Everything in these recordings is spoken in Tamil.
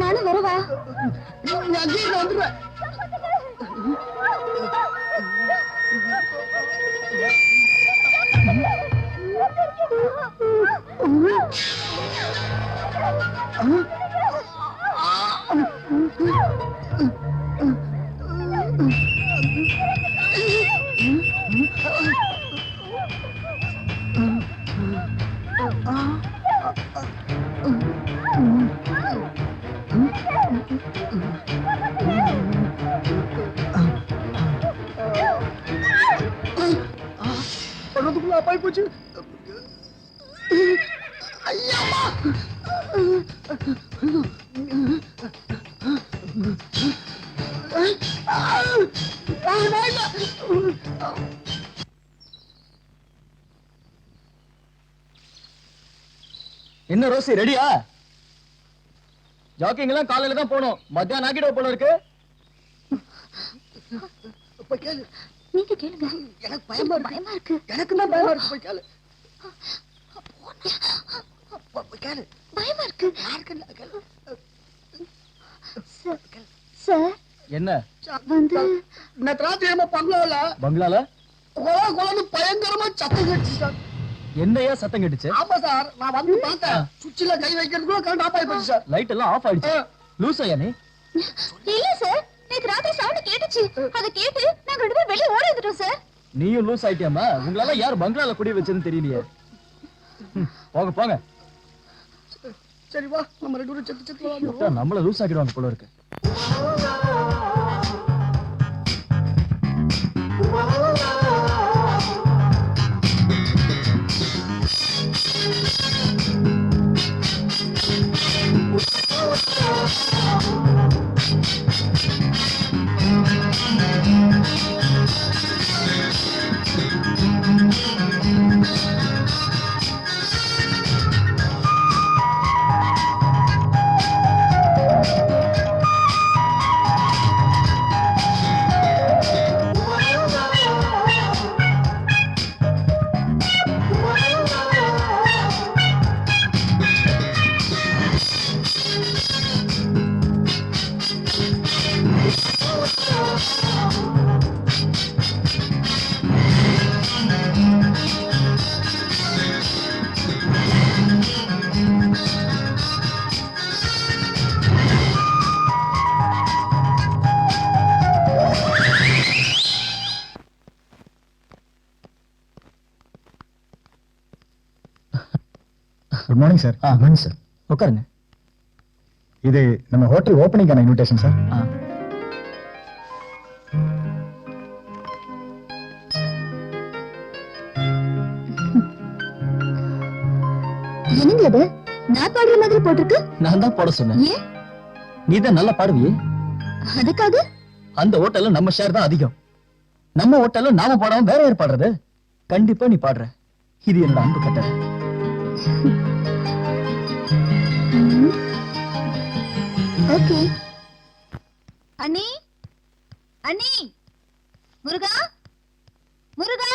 நானும் வருவா வந்துடுவேன். பணத்துக்குள்ள அப்பாய் போச்சு. ஐயம்மா என்ன ரோசி ரெடியா? ஜாக்கிங் எல்லாம் காலையில தான் போனோம். மத்தியானம் ஆக்கிடுவோம் போல இருக்கு. கேளு. நீங்க கேளுங்க. எனக்கு பயமா இருக்கு. எனக்கு தான் பயமா இருக்கு. போய் கேளு. கேளு. பயமா இருக்கு. யாருக்கு கேளு. சார் என்ன வந்து நேற்று ராத்திரி நம்ம பங்களால கொலை பயங்கரமா சத்தம் கேட்டுச்சு சார். என்னையா சத்தம் கேட்டுச்சு? ஆமா சார், நான் வந்து பார்த்தேன். சுவிட்ச்ல கை வைக்கிறதுக்குள்ள கரண்ட் ஆஃப் ஆகி போச்சு சார். லைட் எல்லாம் ஆஃப் ஆயிடுச்சு. லூஸ் ஐயா நீ? இல்ல சார், நேத்து ராத்திரி சவுண்ட் கேட்டுச்சு. அத கேட்டு நாங்க ரெண்டு பேரும் வெளிய ஓடி வந்துட்டோம் சார். நீயும் லூஸ் ஆயிட்டியாமா? உங்களால யார் பங்களால குடி வச்சதுன்னு தெரியலையே. போங்க போங்க. சரி வா, நம்ம ரெண்டு பேரும் செத்து செத்து வாங்க. நம்மள லூஸ் ஆக்கிடுவாங்க போல இருக்கு. Good morning sir. Good morning sir. உட்காருங்க. இது நம்ம ஹோட்டல் ஓப்பனிங்கான இன்விடேஷன் சார். என்னங்க அது? நான் பாடுற மாதிரி போட்டிருக்கு. நான் தான் போட சொன்னேன். ஏன்? நீ தான் நல்லா பாடுவியே. அதுக்காக அந்த ஹோட்டல்ல நம்ம ஷேர் தான் அதிகம். நம்ம ஹோட்டல்ல நாம பாடாம வேற யார் பாடுறது? கண்டிப்பா நீ பாடுற. இது என்னோட அன்பு கட்டளை. ஓகே. அண்ணி, அண்ணி, முருகா, முருகா.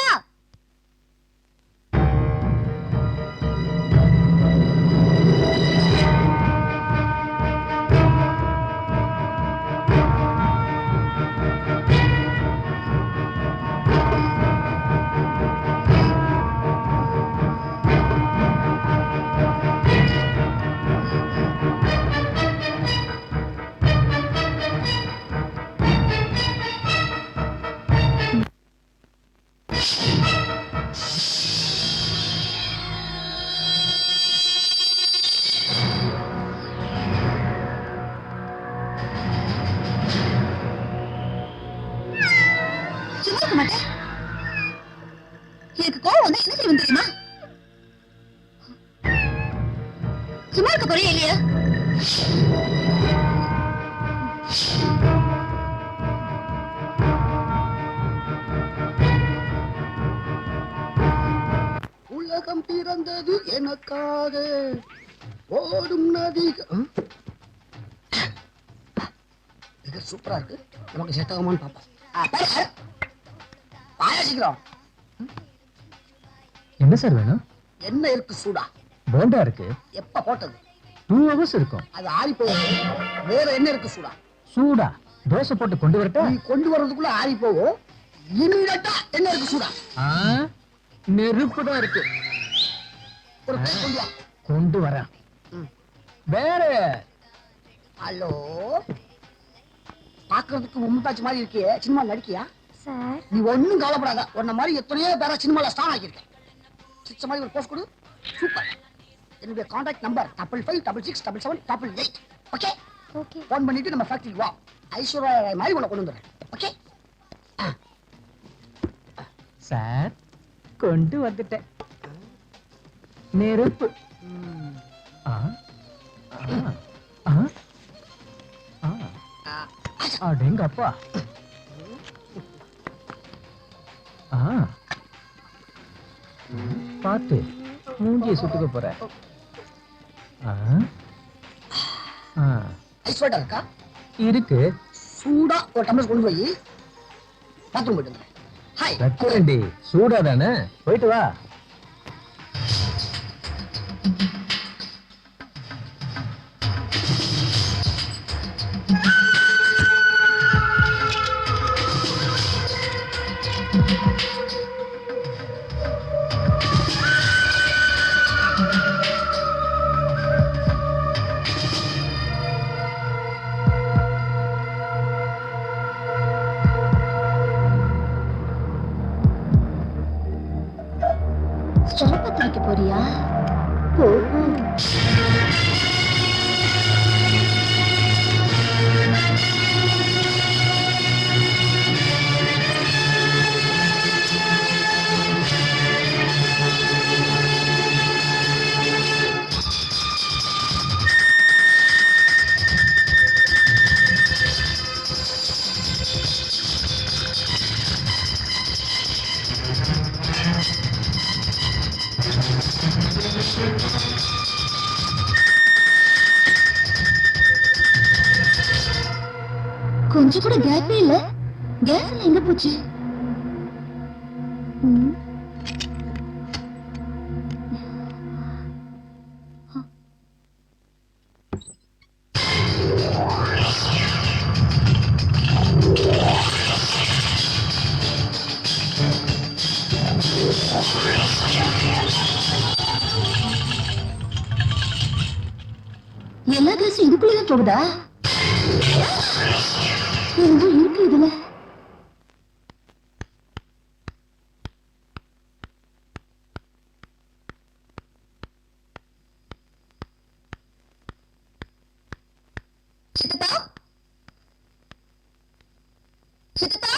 எனக்கு கோவம் வந்தா என்ன செய்வேன் தெரியுமா? சும்மா இருக்க போறியா இல்லையா? உலகம் பிறந்தது எனக்காக ஓடும் நதி. கலர் சூப்பரா இருக்கு. நமக்கு செட் ஆகுமான்னு பார்ப்போம். பாயா சீக்கிரம். என்ன சார் வேணும்? என்ன இருக்கு சூடா? போண்டா இருக்கு. எப்ப போட்டது? 2 hours இருக்கும். அது ஆறி போகும். வேற என்ன இருக்கு சூடா? சூடா தோசை போட்டு கொண்டு வரட்டா? நீ கொண்டு வர்றதுக்குள்ள ஆறி போகும். இமிடியட்டா என்ன இருக்கு சூடா? நெருப்பு தான் இருக்கு. ஒரு plate கொண்டு வா. கொண்டு வரேன். வேற ஹலோ, பாக்குறதுக்கு மும்தாஜ் மாதிரி இருக்கியே, சினிமா நடிக்கியா? சார் நீ ஒண்ணும் கவலைப்படாத. உன்ன மாதிரி எத்தனையோ பேரை சினிமால ஸ்டார் ஆக்கியிருக்கேன். சிச்ச மாதிரி ஒரு போஸ்ட் கொடு. சூப்பர். என்னுடைய contact number 5556677788. Okay okay. Phone பண்ணிட்டு நம்ம ஃபேக்டரிக்கு வா. ஐஸ்வர்யா ராய் மாதிரி உன்னை கொண்டு வந்துடுறேன். ஓகே சார் கொண்டு வந்துட்டேன். நெருப்பு. அடேங்கப்பா. பாத்து மூஞ்சியை சுட்டுக்க போற. ஐஸ்வர்யா இருக்கா? இருக்கு. சூடா ஒரு டம்ளர் கொண்டு போய் பாத்ரூம் போயிட்டு வந்துடுறேன். ஹாய். ரெக்குரண்டி சூடா தானே, போயிட்டு வா. ஸ்டாப் வைக்க போறியா? போ. கொஞ்சம் கூட கேப்பே இல்ல. கேஸ் எங்க போச்சு? எல்லா கேஸும் இதுக்குள்ளதான் போகுதா? என்னமோ இருக்கு இதுல. சித்தப்பா, சித்தப்பா,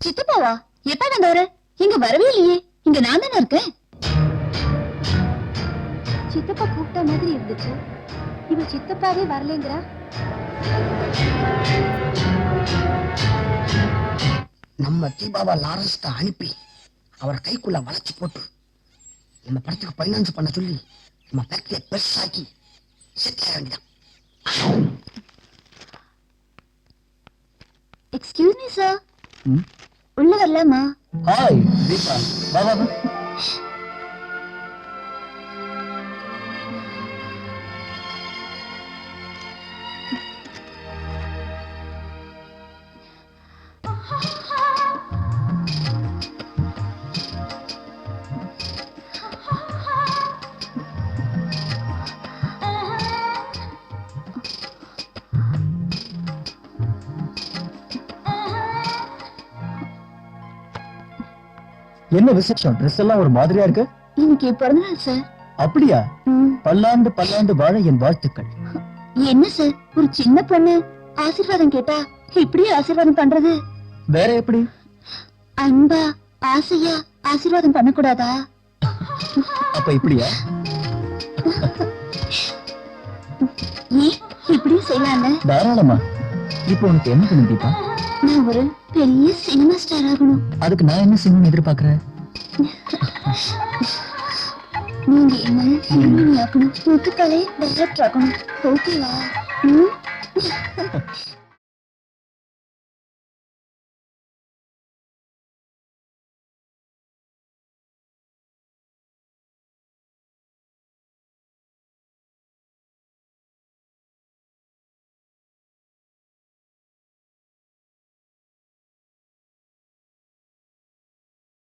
சித்தப்பாவா? எப்ப வந்தாரு? இங்க வரவே இல்லையே. இங்க நான் தானே இருக்கேன். சித்தப்பா கூப்பிட்ட மாதிரி இருந்துச்சு. இவ சித்தப்பாவே வரலங்கிறா. நம்ம தீபாவா லாரன்ஸ்ட அனுப்பி அவர் கைக்குள்ள வளைச்சு போட்டு நம்ம படத்துக்கு பைனான்ஸ் பண்ண சொல்லி நம்ம ஃபேக்டரியை பெருசாக்கி செட்டில் ஆக வேண்டியதான். எக்ஸ்கியூஸ் மீ சார், உள்ள வரலாமா? ஹாய் தீபா, வா வா வா. என்ன விசேஷம்? ட்ரெஸ் எல்லாம் ஒரு மாதிரியா இருக்கு. இன்னைக்கு பிறந்தநாள் சார். அப்படியா? பல்லாண்டு பல்லாண்டு வாழ என் வாழ்த்துக்கள். என்ன சார், ஒரு சின்ன பொண்ணு ஆசீர்வாதம் கேட்டா இப்படி ஆசீர்வாதம் பண்றது? வேற எப்படி? அன்பா ஆசையா ஆசீர்வாதம் பண்ணக்கூடாதா? அப்ப இப்படியா? ஏன் இப்படி செய்யலாம்ல? தாராளமா. இப்போ உனக்கு என்ன வேணும் தீபா? நான் ஒரு பெரிய சினிமா ஸ்டார் ஆகணும். அதுக்கு நான் என்ன செய்யணும்னு எதிர்பார்க்கிறேன்? நீங்க என்ன ஹீரோயினி ஆகணும். முத்துக்கலை டைரக்டர் ஆகணும். ஓகேவா?